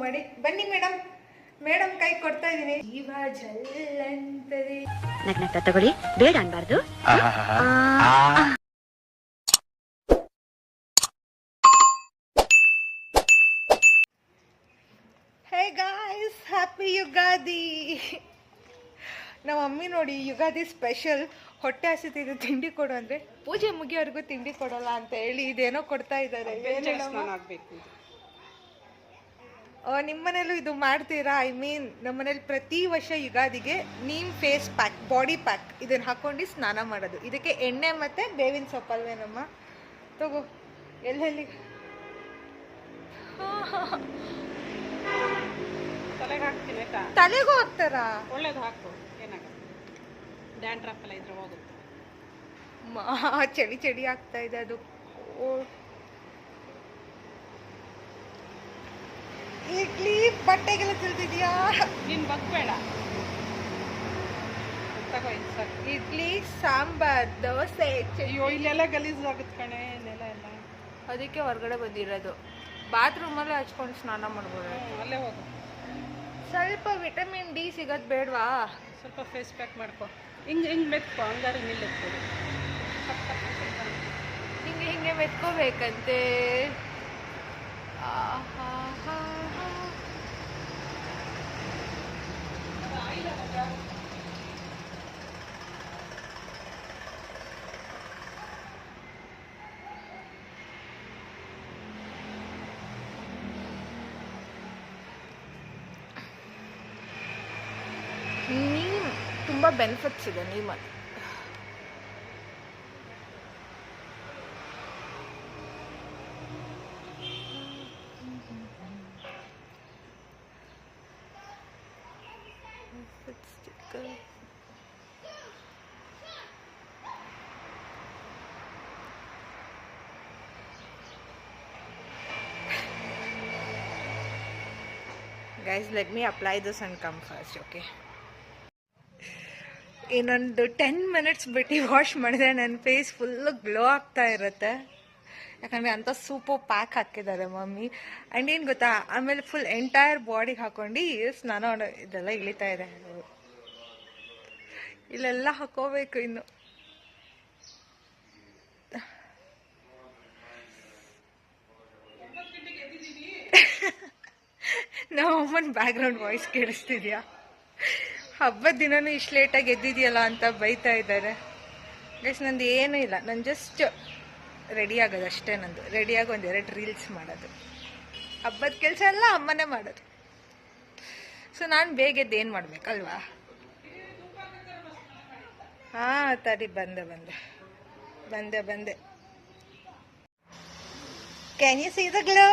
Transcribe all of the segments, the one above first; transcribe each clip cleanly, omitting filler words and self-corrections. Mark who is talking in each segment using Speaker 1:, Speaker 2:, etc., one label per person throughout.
Speaker 1: ಮಾಡಿ. ಬನ್ನಿ madam, madam ಕೈ ಕೊಡ್ತಾ ಇದೀನಿ. ಜೀವ ಜಲ್ಲಂತದೆ.
Speaker 2: ನಗ್ನಗ್ತಾ ತಗೊಳ್ಳಿ, ಬೇಡ ಅನ್ಬಾರ್ದು.
Speaker 1: Hey guys, happy Ugadi. ನಮ್ಮ ಮಮ್ಮಿ ನೋಡಿ ಯುಗಾದಿ ಸ್ಪೆಷಲ್ ಹೊಟ್ಟೆ ಹಸಿತಿದ್ದು ತಿಂಡಿ ಕೊಡು ಅಂದರೆ ಪೂಜೆ ಮುಗಿಯೋವರೆಗೂ ತಿಂಡಿ ಕೊಡೋಲ್ಲ ಅಂತ ಹೇಳಿ ಇದೇನೋ ಕೊಡ್ತಾ ಇದ್ದಾರೆ. ನಿಮ್ಮನೇಲೂ ಇದು ಮಾಡ್ತೀರಾ? ಐ ಮೀನ್ ನಮ್ಮನೇಲಿ ಪ್ರತಿ ವರ್ಷ ಯುಗಾದಿಗೆ neem face pack, body pack ಇದನ್ನು ಹಾಕೊಂಡು ಸ್ನಾನ ಮಾಡೋದು. ಇದಕ್ಕೆ ಎಣ್ಣೆ ಮತ್ತು ಬೇವಿನ ಸೊಪ್ಪಲ್ವೇನಮ್ಮ? ತಗೋ, ಎಲ್ಲೆಲ್ಲಿ ತಲೆಗೂ ಹಾಕ್ತಾರಾ?
Speaker 3: ಒಳ್ಳೇದು ಹಾಕು, ಏನಾಗುತ್ತೆ, ಡ್ಯಾಂಡ್ರಫ್ ಎಲ್ಲ ಇದ್ರೆ ಹೋಗುತ್ತೆ.
Speaker 1: ಚಳಿ ಚಳಿ ಆಗ್ತಾ ಇದೆ ಅದು. ಇಡ್ಲಿ ಬಟ್ಟೆಗೆಲ್ಲ ತಿಳ್ದಿದ್ಯಾ?
Speaker 3: ನೀನ್ ಬಗ್ಬೇಡ, ತಗೋ
Speaker 1: ಇಡ್ಲಿ ಸಾಂಬಾರ್ ದೋಸೆ.
Speaker 3: ಅಯ್ಯೋ ಇಲ್ಲೆಲ್ಲ ಗಲೀಜು ಆಗುತ್ತೆ ಕಣೆ, ಇಲ್ಲೆಲ್ಲ ಎಲ್ಲ.
Speaker 1: ಅದಕ್ಕೆ ಹೊರಗಡೆ ಬಂದಿರೋದು. ಬಾತ್ರೂಮಲ್ಲೇ ಹಚ್ಕೊಂಡು ಸ್ನಾನ ಮಾಡ್ಬೋದು.
Speaker 3: ಅಲ್ಲೇ ಹೋಗು.
Speaker 1: ಸ್ವಲ್ಪ ವಿಟಮಿನ್ ಡಿ ಸಿಗೋದು ಬೇಡವಾ?
Speaker 3: ಸ್ವಲ್ಪ ಫೇಸ್ ಪ್ಯಾಕ್ ಮಾಡ್ಕೊ. ಹಿಂಗೆ ಮೆತ್ಕೊ, ಹಂಗಾರೆ ನಿಲ್ಲೆತ್ಕೊಡು.
Speaker 1: ಹಿಂಗೆ ಮೆತ್ಕೋಬೇಕಂತೆ. ನೀಮ್ ತುಂಬ ಬೆನಿಫಿಟ್ಸ್ ಇದೆ ನೀಮಲ್ಲಿ. Guys, let me apply this and come first, okay? ಇನ್ನೊಂದು 10 ಮಿನಿಟ್ಸ್ ಬಿಟ್ಟು ವಾಶ್ ಮಾಡಿದ್ರೆ ನನ್ನ ಫೇಸ್ ಫುಲ್ಲು ಗ್ಲೋ ಆಗ್ತಾ ಇರುತ್ತೆ. ಯಾಕಂದರೆ ಅಂಥ ಸೂಪರ್ ಪ್ಯಾಕ್ ಹಾಕಿದ್ದಾರೆ ಮಮ್ಮಿ. ಆ್ಯಂಡ್ ಏನು ಗೊತ್ತಾ, ಆಮೇಲೆ ಫುಲ್ ಎಂಟೈರ್ ಬಾಡಿಗೆ ಹಾಕೊಂಡು ಸ್ನಾನ ಇದೆಲ್ಲ ಇಳಿತಾ ಇದೆ. ಇಲ್ಲೆಲ್ಲ ಹಾಕೋಬೇಕು ಇನ್ನು. ನಮ್ಮ ಅಮ್ಮನ ಬ್ಯಾಕ್ಗ್ರೌಂಡ್ ವಾಯ್ಸ್ ಕೇಳಿಸ್ತಿದ್ಯಾ? ಹಬ್ಬದ ದಿನನೂ ಇಷ್ಟು ಲೇಟಾಗಿ ಎದ್ದಿದೆಯಲ್ಲ ಅಂತ ಬೈತಾ ಇದ್ದಾರೆ. ಗೈಸ್, ನಂದು ಏನೂ ಇಲ್ಲ, ನಾನು ಜಸ್ಟ್ ರೆಡಿ ಆಗೋದು ಅಷ್ಟೇ. ನಂದು ರೆಡಿಯಾಗಿ 1-2 ರೀಲ್ಸ್ ಮಾಡೋದು. ಹಬ್ಬದ ಕೆಲಸ ಎಲ್ಲ ಅಮ್ಮನೇ ಮಾಡೋದು. ಸೊ ನಾನು ಬೇಗ ಎದ್ದು ಏನು ಮಾಡಬೇಕಲ್ವಾ? ಹಾಂ, ತಡಿ, ಬಂದೆ. Can you see the glow?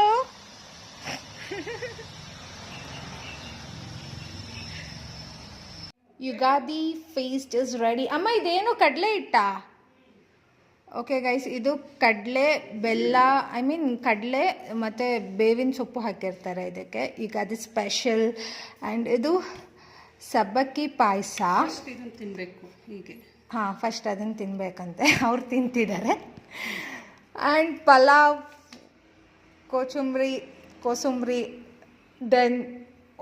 Speaker 1: Ugadi feast is ready. ಅಮ್ಮ, ಇದೇನು ಕಡಲೆ ಹಿಟ್ಟಾ? ಓಕೆ ಗೈಸ್, ಇದು ಕಡಲೆ, ಬೆಲ್ಲ, ಐ ಮೀನ್ ಕಡಲೆ ಮತ್ತು ಬೇವಿನ ಸೊಪ್ಪು ಹಾಕಿರ್ತಾರೆ ಇದಕ್ಕೆ. ಯುಗಾದಿ ಸ್ಪೆಷಲ್. ಆ್ಯಂಡ್ ಇದು ಸಬ್ಬಕ್ಕಿ ಪಾಯಸ.
Speaker 3: ಇದನ್ನು ತಿನ್ನಬೇಕು ಹೀಗೆ.
Speaker 1: ಹಾಂ, ಫಸ್ಟ್ ಅದನ್ನು ತಿನ್ನಬೇಕಂತೆ. ಅವ್ರು ತಿಂತಿದ್ದಾರೆ. ಆ್ಯಂಡ್ ಪಲಾವ್, ಕೋಸಂಬರಿ, ದೆನ್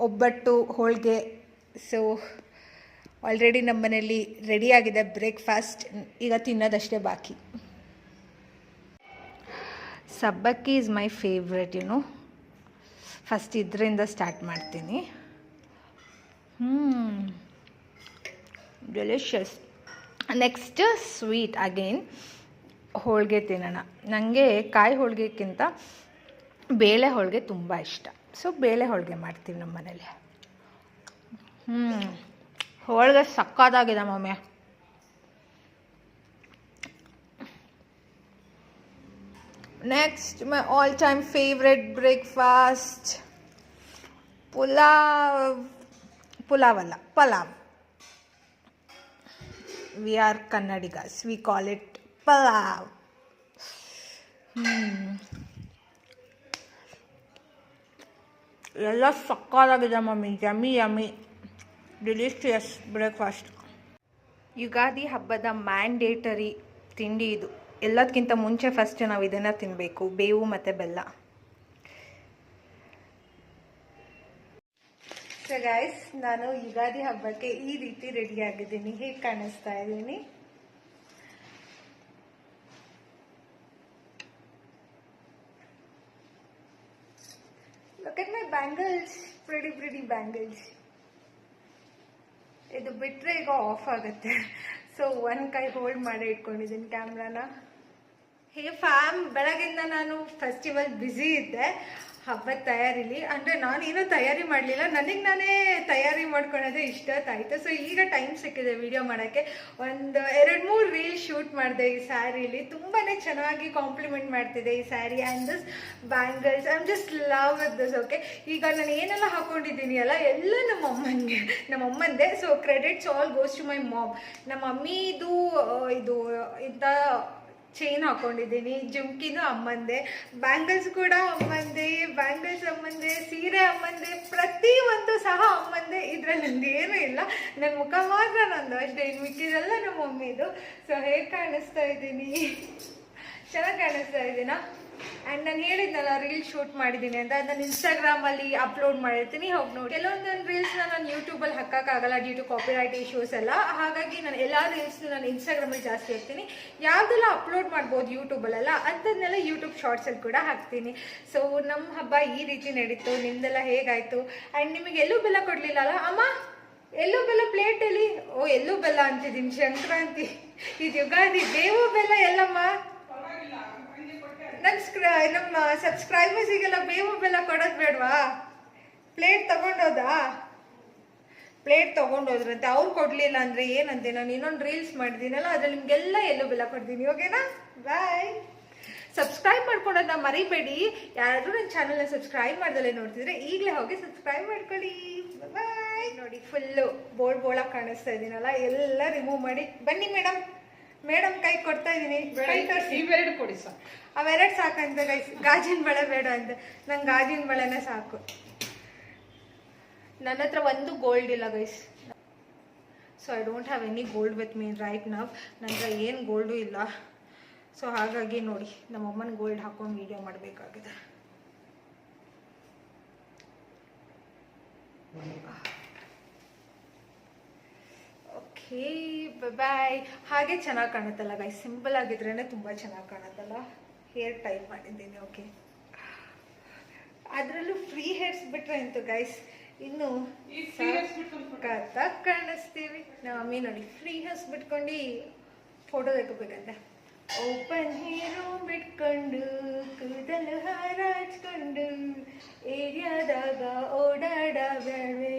Speaker 1: ಒಬ್ಬಟ್ಟು, ಹೋಳಿಗೆ. ಸೊ ಆಲ್ರೆಡಿ ನಮ್ಮ ಮನೇಲಿ ರೆಡಿಯಾಗಿದೆ ಬ್ರೇಕ್ಫಾಸ್ಟ್. ಈಗ ತಿನ್ನೋದಷ್ಟೇ ಬಾಕಿ. ಸಬ್ಬಕ್ಕಿ ಈಸ್ ಮೈ ಫೇವ್ರೆಟ್, ಫಸ್ಟ್ ಇದರಿಂದ ಸ್ಟಾರ್ಟ್ ಮಾಡ್ತೀನಿ. ಡೆಲಿಷಿಯಸ್. ನೆಕ್ಸ್ಟ್ ಸ್ವೀಟ್ ಅಗೇನ್ ಹೋಳಿಗೆ ತಿನ್ನೋಣ. ನನಗೆ ಕಾಯಿ ಹೋಳಿಗೆಕ್ಕಿಂತ ಬೇಳೆ ಹೋಳಿಗೆ ತುಂಬ ಇಷ್ಟ. ಸೊ ಬೇಳೆ ಹೋಳಿಗೆ ಮಾಡ್ತೀವಿ ನಮ್ಮ ಮನೇಲಿ. ಹೋಳಿಗೆ ಸಕ್ಕತ್ತಾಗಿದೆ mummy. Next my all time favourite breakfast, pulao. We are Kannadigas, we call it pulao. ಎಲ್ಲ ಸಕ್ಕತ್ತಾಗಿದೆ mummy. Yummy delicious breakfast. Ugadi ಹಬ್ಬದ ಮ್ಯಾಂಡೇಟರಿ ತಿಂಡಿ ಇದು. ಎಲ್ಲದಕ್ಕಿಂತ ಮುಂಚೆ ಫಸ್ಟ್ ನಾವು ಇದನ್ನು ತಿನ್ನಬೇಕು, ಬೇವು ಮತ್ತು ಬೆಲ್ಲ. ಸೊ ಗೈಸ್, ನಾನು ಯುಗಾದಿ ಹಬ್ಬಕ್ಕೆ ಈ ರೀತಿ ರೆಡಿ ಆಗಿದ್ದೀನಿ. ಹೇಗೆ ಕಾಣಿಸ್ತಾ ಇದ್ದೀನಿ? Look at my bangles, pretty bangles. ಇದು ಬಿಟ್ರೆ ಈಗ ಆಫ್ ಆಗುತ್ತೆ, ಸೊ ಒಂದ್ ಕೈ ಹೋಲ್ಡ್ ಮಾಡಿ ಇಟ್ಕೊಂಡಿದ್ದೀನಿ ಕ್ಯಾಮ್ರಾನ. ಹೇ ಫ್ಯಾಮ್, ಬೆಳಗಿಂದ ನಾನು ಫೆಸ್ಟಿವಲ್ ಬ್ಯುಸಿ ಇದ್ದೆ ಹಬ್ಬದ ತಯಾರಿಲಿ. ಅಂದರೆ ನಾನೇನೂ ತಯಾರಿ ಮಾಡಲಿಲ್ಲ, ನನಗೆ ನಾನೇ ತಯಾರಿ ಮಾಡ್ಕೊಳ್ಳೋದೇ ಇಷ್ಟೊತ್ತಾಯಿತು. ಸೊ ಈಗ ಟೈಮ್ ಸಿಕ್ಕಿದೆ ವಿಡಿಯೋ ಮಾಡೋಕ್ಕೆ. ಒಂದು 2-3 ರೀಲ್ ಶೂಟ್ ಮಾಡಿದೆ ಈ ಸ್ಯಾರಿಲಿ. ತುಂಬಾ ಚೆನ್ನಾಗಿ ಕಾಂಪ್ಲಿಮೆಂಟ್ ಮಾಡ್ತಿದೆ ಈ sari and this bangles. I am just love with this. Okay, ಈಗ ನಾನು ಏನೆಲ್ಲ ಹಾಕೊಂಡಿದ್ದೀನಿ ಅಲ್ಲ, ಎಲ್ಲ ನಮ್ಮಮ್ಮಂದೇ. So credits all goes to my mom. ನಮ್ಮ ಮಮ್ಮಿದು ಇದು ಇಂಥ ಚೈನ್ ಹಾಕೊಂಡಿದ್ದೀನಿ, ಜುಮ್ಕಿನೂ ಅಮ್ಮಂದೆ, ಬ್ಯಾಂಗಲ್ಸ್ ಕೂಡ ಅಮ್ಮಂದೆ, ಸೀರೆ ಅಮ್ಮಂದೆ, ಪ್ರತಿಯೊಂದು ಸಹ ಅಮ್ಮಂದೆ. ಇದ್ರಲ್ಲಿ ನಂದು ಏನೂ ಇಲ್ಲ, ನನ್ನ ಮುಖ ಮಾತ್ರ ನಂದು ಅಷ್ಟೇ, ಇನ್ನು ಮಿಕ್ಕಿದೆಲ್ಲ ನಮ್ಮ ಮಮ್ಮಿದು. ಸೊ ಹೇಗೆ ಕಾಣಿಸ್ತಾ ಇದ್ದೀನಿ? ಚೆನ್ನಾಗಿ ಕಾಣಿಸ್ತಾ ಇದ್ದೀನಾ? ಆ್ಯಂಡ್ ನಾನು ಹೇಳಿದ್ನಲ್ಲ ರೀಲ್ ಶೂಟ್ ಮಾಡಿದ್ದೀನಿ ಅಂತ, ನಾನು ಇನ್ಸ್ಟಾಗ್ರಾಮಲ್ಲಿ ಅಪ್ಲೋಡ್ ಮಾಡಿರ್ತೀನಿ, ಹೋಗಿ ನೋಡಿ. ಕೆಲವೊಂದೊಂದು ರೀಲ್ಸ್ನ ನಾನು ಯೂಟ್ಯೂಬಲ್ಲಿ ಹಾಕೋಕ್ಕಾಗಲ್ಲ ಡ್ಯೂ ಟು ಕಾಪಿರೈಟ್ ಇಶ್ಯೂಸ್ ಎಲ್ಲ. ಹಾಗಾಗಿ ನಾನು ಎಲ್ಲ ರೀಲ್ಸ್ನು ನಾನು ಇನ್ಸ್ಟಾಗ್ರಾಮಲ್ಲಿ ಜಾಸ್ತಿ ಹಾಕ್ತೀನಿ. ಯಾವುದೆಲ್ಲ ಅಪ್ಲೋಡ್ ಮಾಡ್ಬೋದು ಯೂಟ್ಯೂಬಲ್ಲೆಲ್ಲ ಅಂಥದ್ದನ್ನೆಲ್ಲ ಯೂಟ್ಯೂಬ್ ಶಾರ್ಟ್ಸಲ್ಲಿ ಕೂಡ ಹಾಕ್ತೀನಿ. ಸೊ ನಮ್ಮ ಹಬ್ಬ ಈ ರೀತಿ ನಡೀತು. ನಿಮ್ದೆಲ್ಲ ಹೇಗಾಯಿತು? ಆ್ಯಂಡ್ ನಿಮಗೆ ಎಲ್ಲೂ ಬೆಲ್ಲ ಕೊಡಲಿಲ್ಲ ಅಲ್ಲ ಅಮ್ಮ? ಎಲ್ಲೂ ಬೆಲ್ಲ ಪ್ಲೇಟಲ್ಲಿ? ಓ, ಎಲ್ಲೂ ಬೆಲ್ಲ ಅಂತಿದ್ದೀನಿ, ಸಂಕ್ರಾಂತಿ, ಇದು ಯುಗಾದಿ, ಬೇವು ಬೆಲ್ಲ ಎಲ್ಲಮ್ಮ? ನಮ್ಮ ಸಬ್ಸ್ಕ್ರೈಬರ್ಸಿಗೆಲ್ಲ ಬೇವು ಬೆಲ್ಲ ಕೊಡೋದು ಬೇಡವಾ? ಪ್ಲೇಟ್ ತಗೊಂಡೋದ್ರಂತೆ. ಅವ್ರು ಕೊಡಲಿಲ್ಲ ಅಂದರೆ ಏನಂತೆ, ನಾನು ಇನ್ನೊಂದು ರೀಲ್ಸ್ ಮಾಡಿದ್ದೀನಲ್ಲ ಅದ್ರಲ್ಲಿ ನಿಮಗೆಲ್ಲ ಎಲ್ಲೋ ಬೆಲ್ಲ ಕೊಡ್ತೀನಿ. ಓಕೆನಾ? ಬಾಯ್. ಸಬ್ಸ್ಕ್ರೈಬ್ ಮಾಡ್ಕೊಳೋದನ್ನ ಮರಿಬೇಡಿ. ಯಾರಾದರೂ ನನ್ನ ಚಾನಲ್ನ ಸಬ್ಸ್ಕ್ರೈಬ್ ಮಾಡ್ದಲ್ಲೇ ನೋಡ್ತಿದ್ರೆ ಈಗಲೇ ಹೋಗಿ ಸಬ್ಸ್ಕ್ರೈಬ್ ಮಾಡ್ಕೊಳ್ಳಿ. ಬಾಯ್. ನೋಡಿ, ಫುಲ್ಲು ಬೋಳಾಗಿ ಕಾಣಿಸ್ತಾ ಇದ್ದೀನಲ್ಲ, ಎಲ್ಲ ರಿಮೂವ್ ಮಾಡಿ ಬನ್ನಿ ಮೇಡಮ್ ಕೈ ಕೊಡ್ತಾ ಇದ್ದೀನಿ.
Speaker 3: ಇವೆರಡು ಕೊಡಿ ಸರ್.
Speaker 1: ಅವೆರಡು ಸಾಕಂತ ಗೈಸ್, ಗಾಜಿನ ಬಳೆ ಬೇಡ ಅಂತ. ನಂಗೆ ಗಾಜಿನ ಬಳೆನೇ ಸಾಕು. ನನ್ನ ಹತ್ರ ಒಂದು ಗೋಲ್ಡ್ ಇಲ್ಲ guys. So I don't have any gold with me right now. ನನ್ನ ಹತ್ರ ಏನು ಗೋಲ್ಡು ಇಲ್ಲ. ಸೊ ಹಾಗಾಗಿ ನೋಡಿ, ನಮ್ಮಮ್ಮನ ಗೋಲ್ಡ್ ಹಾಕೊಂಡು ವಿಡಿಯೋ ಮಾಡಬೇಕಾಗಿದೆ. ಓಕೆ, ಬಾಯ್. ಹಾಗೆ ಚೆನ್ನಾಗಿ ಕಾಣುತ್ತಲ್ಲ ಗೈಸ್, ಸಿಂಪಲ್ ಆಗಿದ್ರೇ ತುಂಬ ಚೆನ್ನಾಗಿ ಕಾಣುತ್ತಲ್ಲ. ಹೇರ್ ಟೈಪ್ ಮಾಡಿದ್ದೀನಿ. ಓಕೆ, ಅದರಲ್ಲೂ ಫ್ರೀ ಹೇರ್ಸ್ ಬಿಟ್ರೆ ಅಂತು ಗೈಸ್ ಇನ್ನು ಕತ್ತಾಗಿ ಕಾಣಿಸ್ತೀವಿ. ನಮ್ಮ ಮಮ್ಮಿ ನೋಡಿ, ಫ್ರೀ ಹೇರ್ಸ್ ಬಿಟ್ಕೊಂಡು ಫೋಟೋ ತೆಗೋಬೇಕಂತೆ. ಓಪನ್ ಹೇರು ಬಿಟ್ಕೊಂಡು ಕೂದಲು ಹಾರಾಡ್ಕೊಂಡು ಏರಿಯಾದಾಗ ಓಡಾಡಬೇಡವೇ,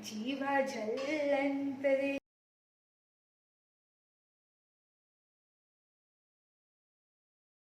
Speaker 1: ಜೀವ ಜಲ್ಲಂತದೆ